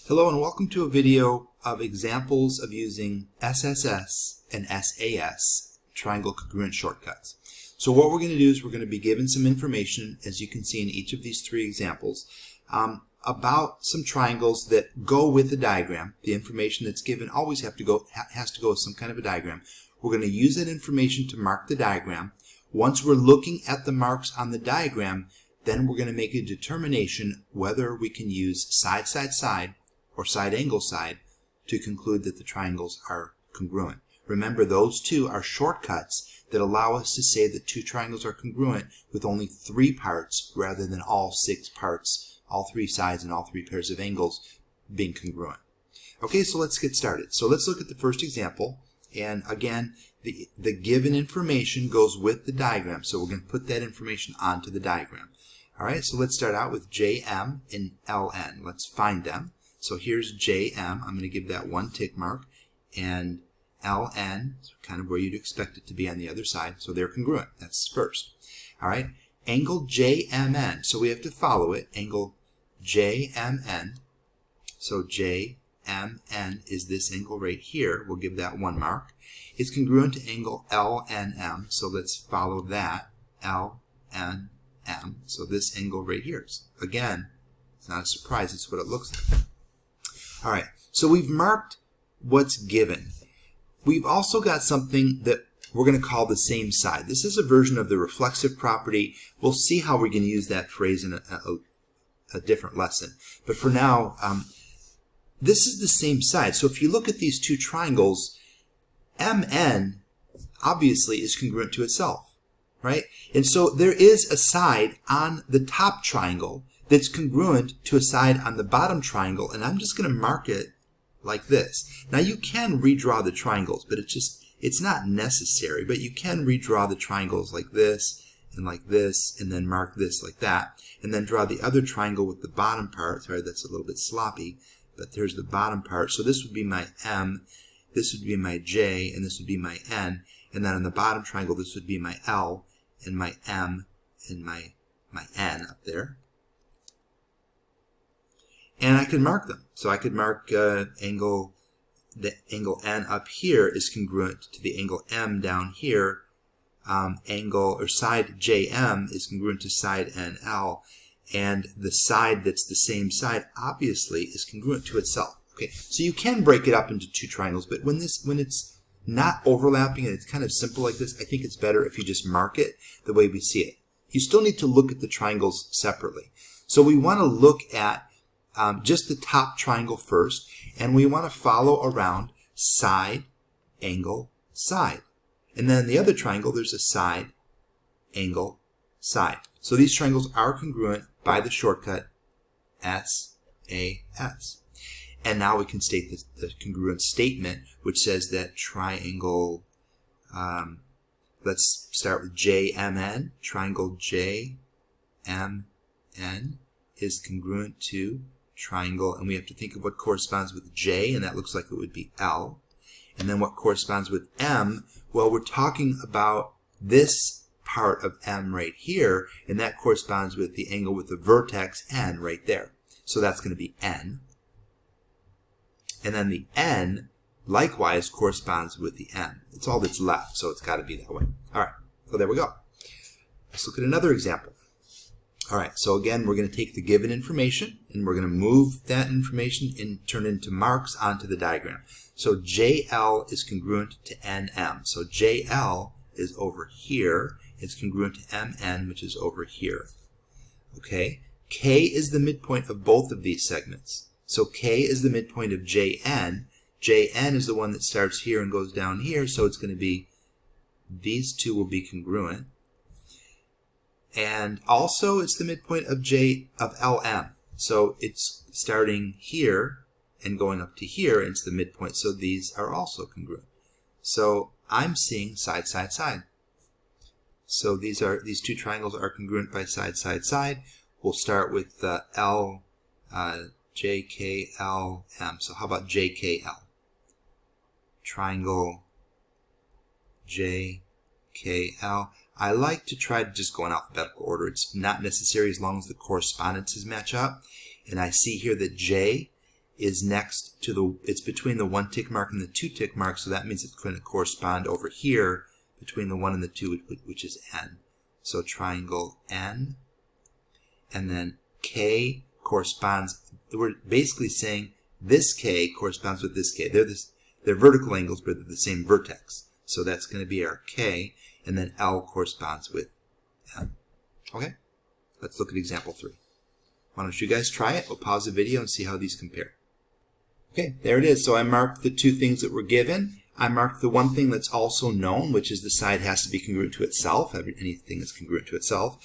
Hello and welcome to a video of examples of using SSS and SAS, triangle congruent shortcuts. So what we're going to do is we're going to be given some information, as you can see in each of these three examples, about some triangles that go with the diagram. The information that's given always has to go with some kind of a diagram. We're going to use that information to mark the diagram. Once we're looking at the marks on the diagram, then we're going to make a determination whether we can use side, side, side, or side angle side to conclude that the triangles are congruent. Remember, those two are shortcuts that allow us to say that two triangles are congruent with only 3 parts rather than all 6 parts, all 3 sides and all 3 pairs of angles being congruent. Okay, so let's get started. So let's look at the first example, and again, the given information goes with the diagram, so we're going to put that information onto the diagram. Alright, so let's start out with JM and LN. Let's find them. So here's JM, I'm going to give that 1 tick mark, and LN, kind of where you'd expect it to be on the other side, so they're congruent. That's first. Alright, angle JMN, so we have to follow it, angle JMN, so JMN is this angle right here, we'll give that 1 mark. It's congruent to angle LNM, so let's follow that, LNM, so this angle right here. Again, it's not a surprise, it's what it looks like. Alright, so we've marked what's given. We've also got something that we're going to call the same side. This is a version of the reflexive property. We'll see how we can use that phrase in a different lesson. But for now, this is the same side. So if you look at these two triangles, MN obviously is congruent to itself, right? And so there is a side on the top triangle that's congruent to a side on the bottom triangle, and I'm just going to mark it like this. Now you can redraw the triangles, but it's not necessary, but you can redraw the triangles like this, and then mark this like that, and then draw the other triangle with the bottom part. Sorry, that's a little bit sloppy, but there's the bottom part. So this would be my M, this would be my J, and this would be my N, and then on the bottom triangle this would be my L, and my M, and my N up there. And I can mark them. So I could mark the angle N up here is congruent to the angle M down here. Angle or side JM is congruent to side NL, and the side that's the same side obviously is congruent to itself. Okay, so you can break it up into 2 triangles, but when it's not overlapping and it's kind of simple like this, I think it's better if you just mark it the way we see it. You still need to look at the triangles separately. So we want to look at just the top triangle first, and we want to follow around side, angle, side. And then in the other triangle, there's a side, angle, side. So these triangles are congruent by the shortcut SAS. And now we can state the congruent statement, which says that triangle, let's start with JMN, triangle JMN is congruent to triangle, and we have to think of what corresponds with J, and that looks like it would be L. And then what corresponds with M, well, we're talking about this part of M right here, and that corresponds with the angle with the vertex N right there. So that's going to be N. And then the N, likewise, corresponds with the M. It's all that's left, so it's got to be that way. All right, so there we go. Let's look at another example. All right, so again, we're going to take the given information, and we're going to move that information and turn it into marks onto the diagram. So JL is congruent to NM. So JL is over here. It's congruent to MN, which is over here. Okay, K is the midpoint of both of these segments. So K is the midpoint of JN. JN is the one that starts here and goes down here, so it's going to be, these two will be congruent. And also it's the midpoint of LM. So it's starting here and going up to here, and it's the midpoint. So these are also congruent. So I'm seeing side, side, side. So these 2 triangles are congruent by side, side, side. We'll start with L, JKLM. So how about JKL? Triangle JKL. I like to try to just go in alphabetical order. It's not necessary as long as the correspondences match up. And I see here that J is next to the, it's between the 1 tick mark and the 2 tick mark, so that means it's going to correspond over here between the 1 and the 2, which is N. So triangle N, and then K corresponds, we're basically saying this K corresponds with this K. They're vertical angles, but they're the same vertex. So that's going to be our K, and then L corresponds with M. Okay? Let's look at example 3. Why don't you guys try it? We'll pause the video and see how these compare. Okay, there it is. So I marked the 2 things that were given. I marked the one thing that's also known, which is the side has to be congruent to itself. Anything is congruent to itself.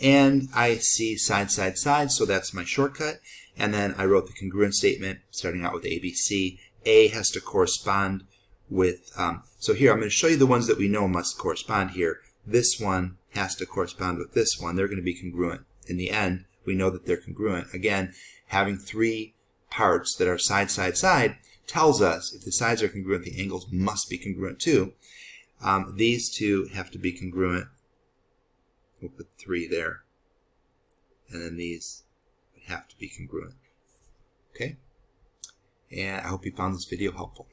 And I see side, side, side, so that's my shortcut. And then I wrote the congruence statement, starting out with ABC. A has to correspond with, so here I'm going to show you the ones that we know must correspond here. This one has to correspond with this one. They're going to be congruent. In the end, we know that they're congruent. Again, having 3 parts that are side, side, side tells us if the sides are congruent, the angles must be congruent too. These 2 have to be congruent. We'll put 3 there. And then these have to be congruent. Okay? And I hope you found this video helpful.